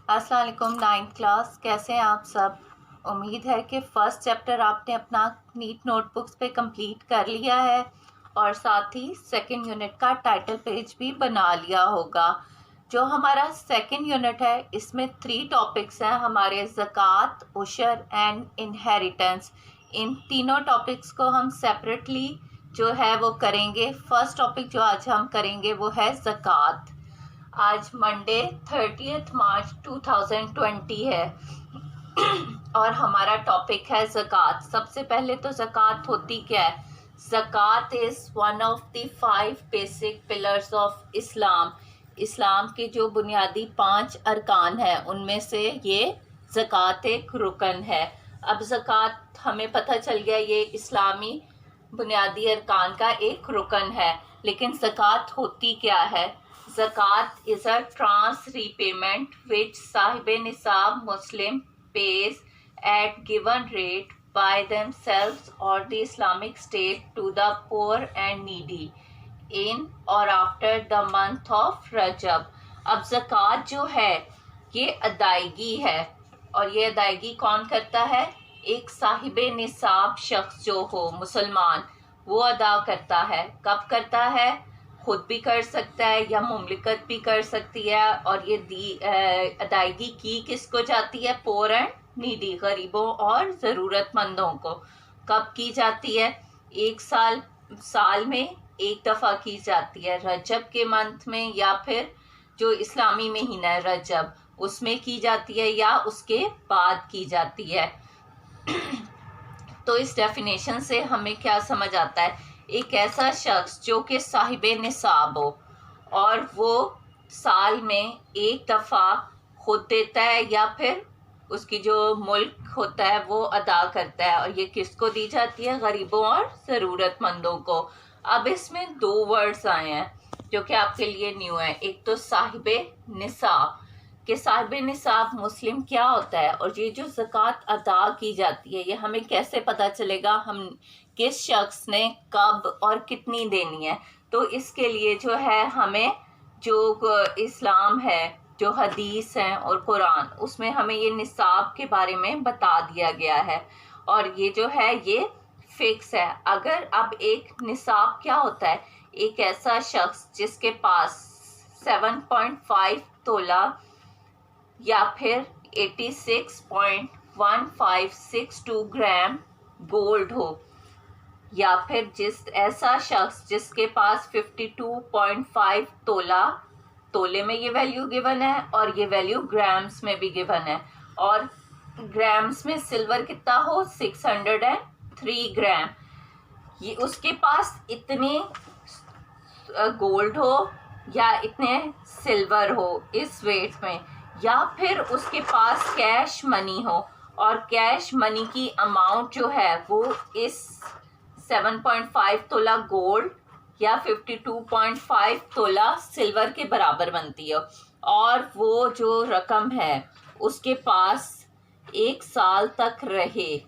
अस्सलाम वालेकुम। 9th class, कैसे हैं आप सब। उम्मीद है कि फ़र्स्ट चैप्टर आपने अपना नीट नोटबुक्स पे कंप्लीट कर लिया है और साथ ही सेकंड यूनिट का टाइटल पेज भी बना लिया होगा। जो हमारा सेकंड यूनिट है इसमें 3 टॉपिक्स हैं हमारे, ज़कात, उशर एंड इनहेरिटेंस। इन तीनों टॉपिक्स को हम सेपरेटली जो है वो करेंगे। फर्स्ट टॉपिक जो आज हम करेंगे वो है ज़कात। आज मंडे 30 मार्च 2020 है और हमारा टॉपिक है ज़कात। सबसे पहले तो ज़कात होती क्या है। ज़कात is one of the 5 basic pillars of Islam. इस्लाम के जो बुनियादी 5 अरकान हैं उनमें से ये ज़कात एक रुकन है। अब ज़कात हमें पता चल गया ये इस्लामी बुनियादी अरकान का एक रुकन है, लेकिन ज़कात होती क्या है। ज़कात is a trans repayment which साहिब निसाब Muslim pays at given rate by themselves or the Islamic State to the poor and needy in or after the month of Rajab। अब ज़कात जो है ये अदायगी है और ये अदायगी कौन करता है। एक साहिब निसाब शख्स जो हो मुसलमान वो अदा करता है। कब करता है, खुद भी कर सकता है या मुमलिकत भी कर सकती है। और ये अदायगी की किसको जाती है, पोर एंड नीडी, गरीबों और ज़रूरतमंदों को। कब की जाती है, एक साल में एक दफ़ा की जाती है, रजब के मंथ में या फिर जो इस्लामी महीना है रजब उसमें की जाती है या उसके बाद की जाती है। तो इस डेफिनेशन से हमें क्या समझ आता है, एक ऐसा शख्स जो कि साहिब निसाब हो और वो साल में एक दफ़ा खुद देता है या फिर उसकी जो मुल्क होता है वो अदा करता है। और ये किसको दी जाती है, गरीबों और ज़रूरतमंदों को। अब इसमें 2 वर्ड्स आए हैं जो कि आपके लिए न्यू है। एक तो साहिब निसाब, कि साहिब निसाब मुस्लिम क्या होता है और ये जो ज़कात अदा की जाती है ये हमें कैसे पता चलेगा, हम किस शख्स ने कब और कितनी देनी है। तो इसके लिए जो है हमें जो इस्लाम है, जो हदीस हैं और कुरान, उसमें हमें ये निसाब के बारे में बता दिया गया है और ये जो है ये फिक्स है। अगर अब एक निसाब क्या होता है, एक ऐसा शख्स जिसके पास 7.5 तोला या फिर 86.1562 ग्राम गोल्ड हो, या फिर ऐसा शख्स जिसके पास 52.5 तोला, तोले में ये वैल्यू गिवन है और ये वैल्यू ग्राम्स में भी गिवन है, और ग्राम्स में सिल्वर कितना हो 603 ग्राम, ये उसके पास इतने गोल्ड हो या इतने सिल्वर हो इस वेट में, या फिर उसके पास कैश मनी हो और कैश मनी की अमाउंट जो है वो इस 7.5 तोला गोल्ड या 52.5 तोला सिल्वर के बराबर बनती है, और वो जो रकम है उसके पास 1 साल तक रहे,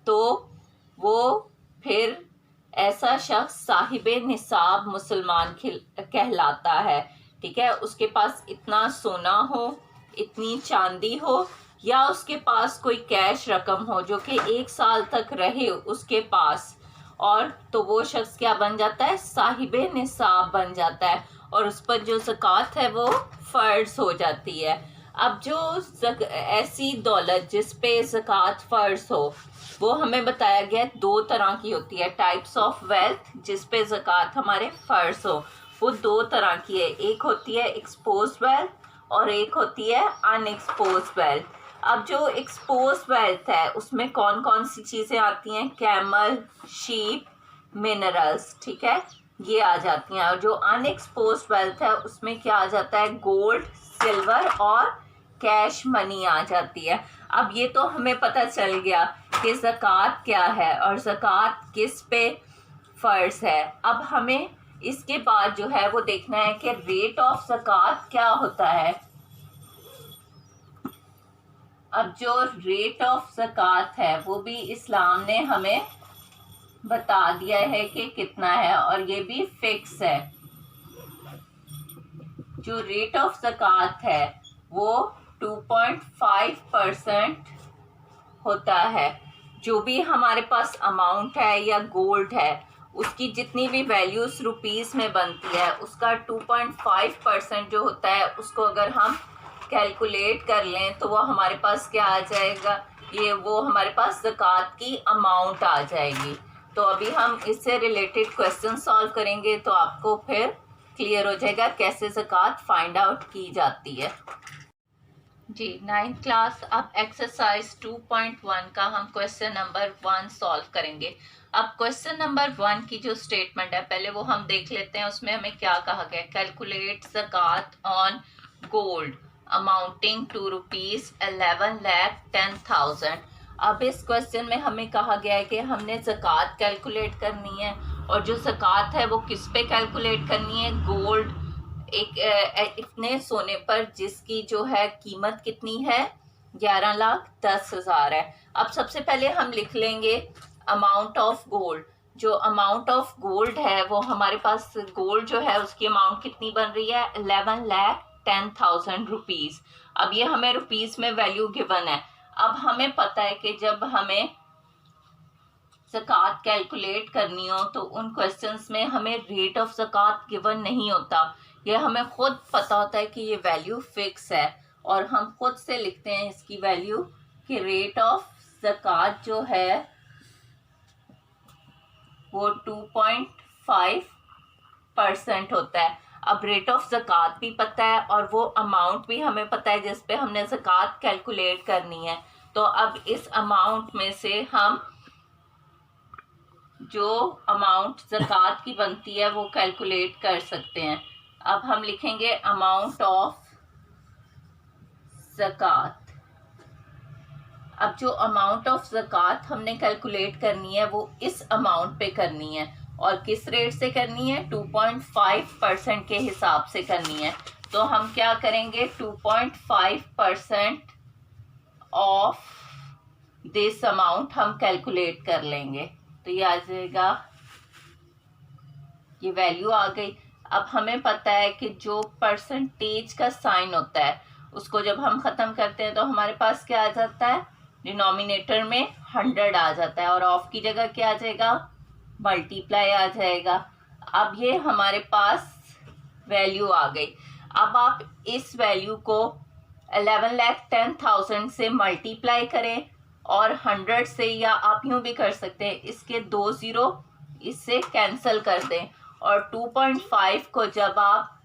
तो वो फिर ऐसा शख्स साहिब निसाब मुसलमान कहलाता है। ठीक है, उसके पास इतना सोना हो, इतनी चांदी हो, या उसके पास कोई कैश रकम हो जो कि 1 साल तक रहे उसके पास, और तो वो शख्स क्या बन जाता है, साहिब निसाब बन जाता है और उस पर जो ज़कात है वो फ़र्ज हो जाती है। अब जो ऐसी दौलत जिस पे ज़कात फ़र्ज हो वो हमें बताया गया 2 तरह की होती है। टाइप्स ऑफ वेल्थ जिस पे ज़कात हमारे फ़र्ज हो वो 2 तरह की है। एक होती है एक्सपोज वेल्थ और एक होती है अनएक्सपोज वेल्थ। अब जो एक्सपोज वेल्थ है उसमें कौन कौन सी चीज़ें आती हैं, कैमल, शीप, मिनरल्स, ठीक है, ये आ जाती हैं। और जो अनएक्सपोज वेल्थ है उसमें क्या आ जाता है, गोल्ड, सिल्वर और कैश मनी आ जाती है। अब ये तो हमें पता चल गया कि ज़कात क्या है और ज़कात किस पे फ़र्ज है। अब हमें इसके बाद जो है वो देखना है कि रेट ऑफ ज़कात क्या होता है। अब जो रेट ऑफ ज़कात है वो भी इस्लाम ने हमें बता दिया है कि कितना है और ये भी फिक्स है। जो रेट ऑफ ज़कात है वो 2.5% होता है। जो भी हमारे पास अमाउंट है या गोल्ड है उसकी जितनी भी वैल्यूज रुपीस में बनती है उसका 2.5% जो होता है उसको अगर हम कैलकुलेट कर लें तो वो हमारे पास क्या आ जाएगा, वो हमारे पास ज़कात की अमाउंट आ जाएगी। तो अभी हम इससे रिलेटेड क्वेश्चन सॉल्व करेंगे तो आपको फिर क्लियर हो जाएगा कैसे ज़कात फाइंड आउट की जाती है। जी 9th क्लास, अब एक्सरसाइज 2.1 का हम क्वेश्चन नंबर 1 सॉल्व करेंगे। अब क्वेश्चन नंबर 1 की जो स्टेटमेंट है पहले वो हम देख लेते हैं। उसमें हमें क्या कहा गया, कैलकुलेट ज़कात ऑन गोल्ड अमाउंटिंग टू ₹11,10,000। अब इस क्वेश्चन में हमें कहा गया है कि हमने ज़कात कैलकुलेट करनी है और जो ज़कात है वो किस पे कैलकुलेट करनी है, गोल्ड इतने सोने पर जिसकी जो है कीमत कितनी है 11,10,000 है। अब सबसे पहले हम लिख लेंगे अमाउंट ऑफ गोल्ड। जो अमाउंट ऑफ गोल्ड है वो हमारे पास गोल्ड जो है उसकी अमाउंट कितनी बन रही है 11,10,000 रुपीज। अब ये हमें रुपीज में वैल्यू गिवन है। अब हमें पता है कि जब हमें ज़कात कैलकुलेट करनी हो तो उन क्वेश्चंस में हमें रेट ऑफ ज़कात गिवन नहीं होता, ये हमें खुद पता होता है कि ये वैल्यू फिक्स है और हम खुद से लिखते हैं इसकी वैल्यू कि रेट ऑफ ज़कात जो है वो 2.5% होता है। अब रेट ऑफ ज़कात भी पता है और वो अमाउंट भी हमें पता है जिस पे हमने ज़कात कैलकुलेट करनी है। तो अब इस अमाउंट में से हम जो अमाउंट ज़कात की बनती है वो कैलकुलेट कर सकते हैं। अब हम लिखेंगे अमाउंट ऑफ ज़कात। अब जो अमाउंट ऑफ ज़कात हमने कैलकुलेट करनी है वो इस अमाउंट पे करनी है और किस रेट से करनी है 2.5% के हिसाब से करनी है। तो हम क्या करेंगे 2.5% ऑफ दिस अमाउंट हम कैलकुलेट कर लेंगे। तो ये आ जाएगा, ये वैल्यू आ गई। अब हमें पता है कि जो परसेंटेज का साइन होता है उसको जब हम ख़त्म करते हैं तो हमारे पास क्या आ जाता है, डिनोमिनेटर में 100 आ जाता है और ऑफ की जगह क्या आ जाएगा, मल्टीप्लाई आ जाएगा। अब ये हमारे पास वैल्यू आ गई। अब आप इस वैल्यू को 11,10,000 से मल्टीप्लाई करें और 100 से, या आप यूं भी कर सकते हैं इसके 2 ज़ीरो इससे कैंसिल कर दें और 2.5 को जब आप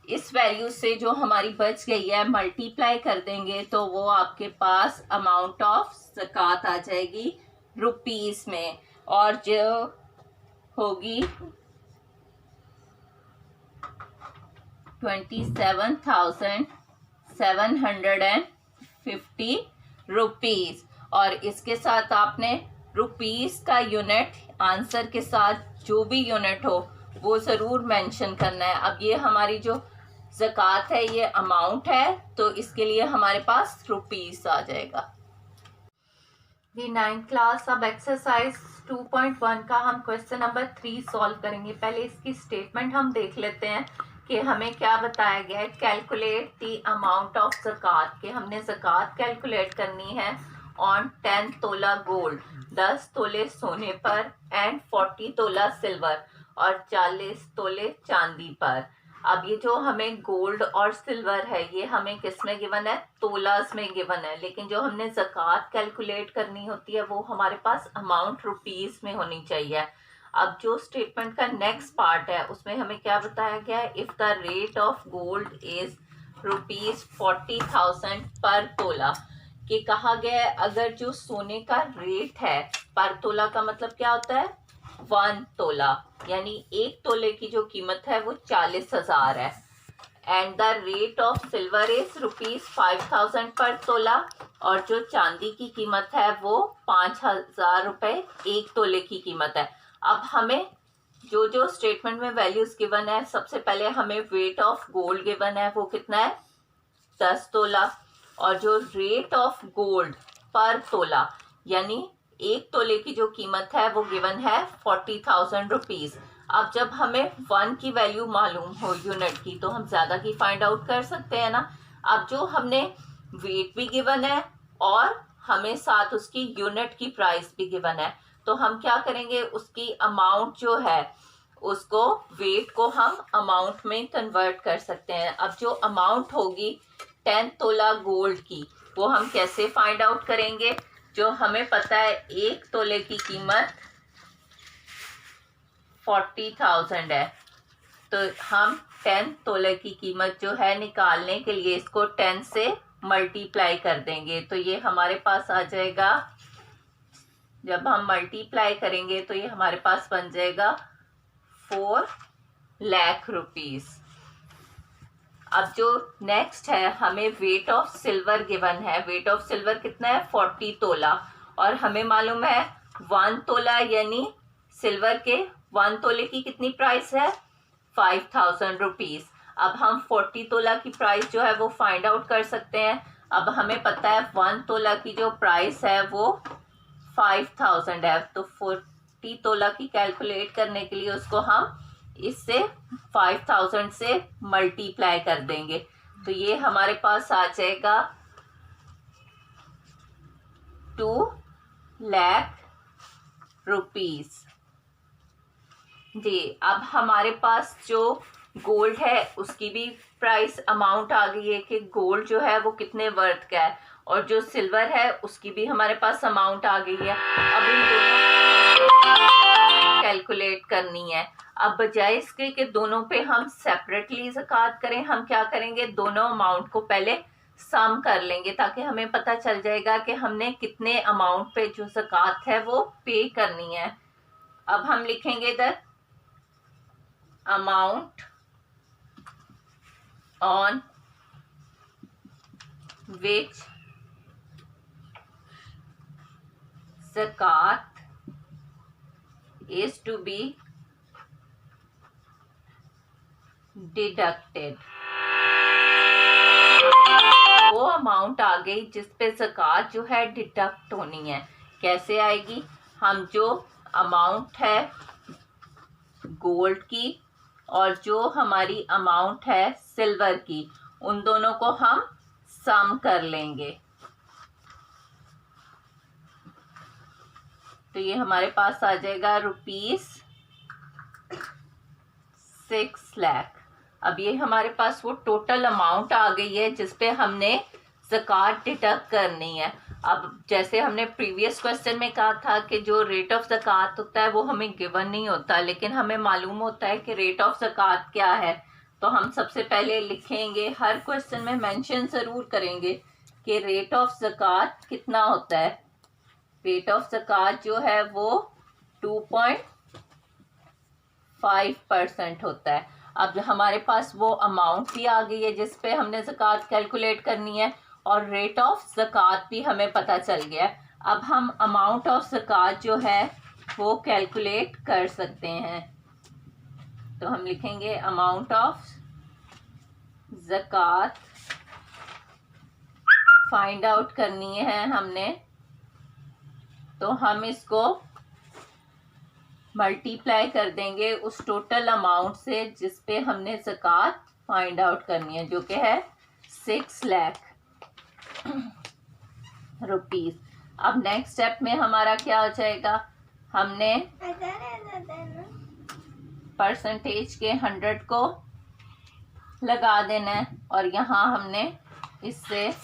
इस वैल्यू से जो हमारी बच गई है मल्टीप्लाई कर देंगे तो वो आपके पास अमाउंट ऑफ ज़कात आ जाएगी रुपीस में और जो होगी 27,750 रुपीज। और इसके साथ आपने रुपीस का यूनिट आंसर के साथ जो भी यूनिट हो वो ज़रूर मेंशन करना है। अब ये हमारी जो ज़कात है ये अमाउंट है तो इसके लिए हमारे पास रुपीस आ जाएगा। दी 9th क्लास, अब एक्सरसाइज 2.1 का हम क्वेश्चन नंबर 3 सॉल्व करेंगे। पहले इसकी स्टेटमेंट हम देख लेते हैं कि हमें क्या बताया गया है। कैलकुलेट दी अमाउंट ऑफ ज़कात, कि हमने ज़कात कैलकुलेट करनी है ऑन 10 तोला गोल्ड, 10 तोले सोने पर, एंड 40 तोला सिल्वर और 40 तोले चांदी पर। अब ये जो हमें गोल्ड और सिल्वर है ये हमें किस में गिवन है, तोलास में गिवन है, लेकिन जो हमने ज़कात कैलकुलेट करनी होती है वो हमारे पास अमाउंट रुपीस में होनी चाहिए। अब जो स्टेटमेंट का नेक्स्ट पार्ट है उसमें हमें क्या बताया गया है, if the rate of gold is ₹40,000 पर तोला, कि कहा गया है अगर जो सोने का रेट है पर तोला का मतलब क्या होता है 1 तोला, यानी 1 तोले की जो कीमत है वो 40,000 है, and the rate of silver is ₹5,000 पर तोला, और जो चांदी की कीमत है वो 5,000 रुपये 1 तोले की कीमत है। अब हमें जो जो स्टेटमेंट में वैल्यूज गिवन है, सबसे पहले हमें वेट ऑफ गोल्ड गिवन है वो कितना है 10 तोला, और जो रेट ऑफ गोल्ड पर तोला यानी 1 तोले की जो कीमत है वो गिवन है 40,000 रुपीज। अब जब हमें 1 की वैल्यू मालूम हो यूनिट की तो हम ज़्यादा की फाइंड आउट कर सकते हैं ना। अब जो हमने वेट भी गिवन है और हमें साथ उसकी यूनिट की प्राइस भी गिवन है, तो हम क्या करेंगे, उसकी अमाउंट जो है उसको, वेट को हम अमाउंट में कन्वर्ट कर सकते हैं। अब जो अमाउंट होगी 10 तोला गोल्ड की, वो हम कैसे फाइंड आउट करेंगे? जो हमें पता है 1 तोले की कीमत 40,000 है, तो हम 10 तोले की कीमत जो है निकालने के लिए इसको 10 से मल्टीप्लाई कर देंगे, तो ये हमारे पास आ जाएगा। जब हम मल्टीप्लाई करेंगे तो ये हमारे पास बन जाएगा 4 लाख रुपीस। अब जो नेक्स्ट है, हमें वेट ऑफ सिल्वर गिवन है। वेट ऑफ सिल्वर कितना है? 40 तोला। और हमें मालूम है 1 तोला यानी सिल्वर के 1 तोले की कितनी प्राइस है? 5,000 रुपीज। अब हम 40 तोला की प्राइस जो है वो फाइंड आउट कर सकते हैं। अब हमें पता है 1 तोला की जो प्राइस है वो 5,000 है, तो 40 तोला की कैलकुलेट करने के लिए उसको हम इससे 5,000 से मल्टीप्लाई कर देंगे, तो ये हमारे पास आ जाएगा 2 लाख रुपीस जी। अब हमारे पास जो गोल्ड है उसकी भी प्राइस अमाउंट आ गई है कि गोल्ड जो है वो कितने वर्थ का है, और जो सिल्वर है उसकी भी हमारे पास अमाउंट आ गई है। अब इन दोनों कैलकुलेट करनी है। अब बजाय इसके कि दोनों पे हम सेपरेटली ज़कात करें, हम क्या करेंगे, दोनों अमाउंट को पहले सम कर लेंगे, ताकि हमें पता चल जाएगा कि हमने कितने अमाउंट पे जो ज़कात है वो पे करनी है। अब हम लिखेंगे इधर amount on which zakat is to be deducted। वो अमाउंट आ गई जिस पे ज़कात जो है डिडक्ट होनी है। कैसे आएगी? हम जो अमाउंट है गोल्ड की और जो हमारी अमाउंट है सिल्वर की, उन दोनों को हम सम कर लेंगे, तो ये हमारे पास आ जाएगा ₹6 लाख। अब ये हमारे पास वो टोटल अमाउंट आ गई है जिस पे हमने ज़कात डिडक्ट करनी है। अब जैसे हमने प्रीवियस क्वेश्चन में कहा था कि जो रेट ऑफ ज़कात होता है वो हमें गिवन नहीं होता, लेकिन हमें मालूम होता है कि रेट ऑफ ज़कात क्या है। तो हम सबसे पहले लिखेंगे, हर क्वेश्चन में मेंशन ज़रूर करेंगे कि रेट ऑफ ज़कात कितना होता है। रेट ऑफ ज़कात जो है वो 2.5% होता है। अब हमारे पास वो अमाउंट भी आ गई है जिस पे हमने ज़कात कैलकुलेट करनी है, और रेट ऑफ ज़कात भी हमें पता चल गया। अब हम अमाउंट ऑफ ज़कात जो है वो कैलकुलेट कर सकते हैं, तो हम लिखेंगे अमाउंट ऑफ ज़कात फाइंड आउट करनी है हमने, तो हम इसको मल्टीप्लाई कर देंगे उस टोटल अमाउंट से जिस पे हमने ज़कात फाइंड आउट करनी है, जो कि है 6 लाख रुपीस। अब नेक्स्ट स्टेप में हमारा क्या हो जाएगा, हमने परसेंटेज के 100 को लगा देना है और यहाँ हमने इससे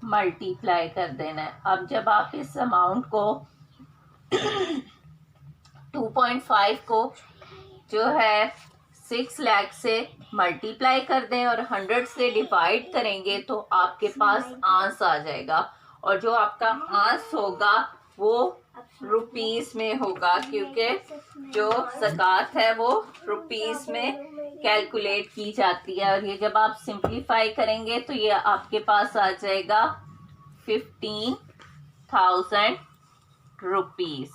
मल्टीप्लाई कर देना है। अब जब आप इस अमाउंट को 2.5 को जो है 6 लाख से मल्टीप्लाई कर दें और 100 से डिवाइड करेंगे तो आपके पास आंस आ जाएगा, और जो आपका आंस होगा वो रुपीस में होगा, क्योंकि जो ज़कात है वो रुपीस में कैलकुलेट की जाती है। और ये जब आप सिंप्लीफाई करेंगे तो ये आपके पास आ जाएगा 15,000 रुपीस।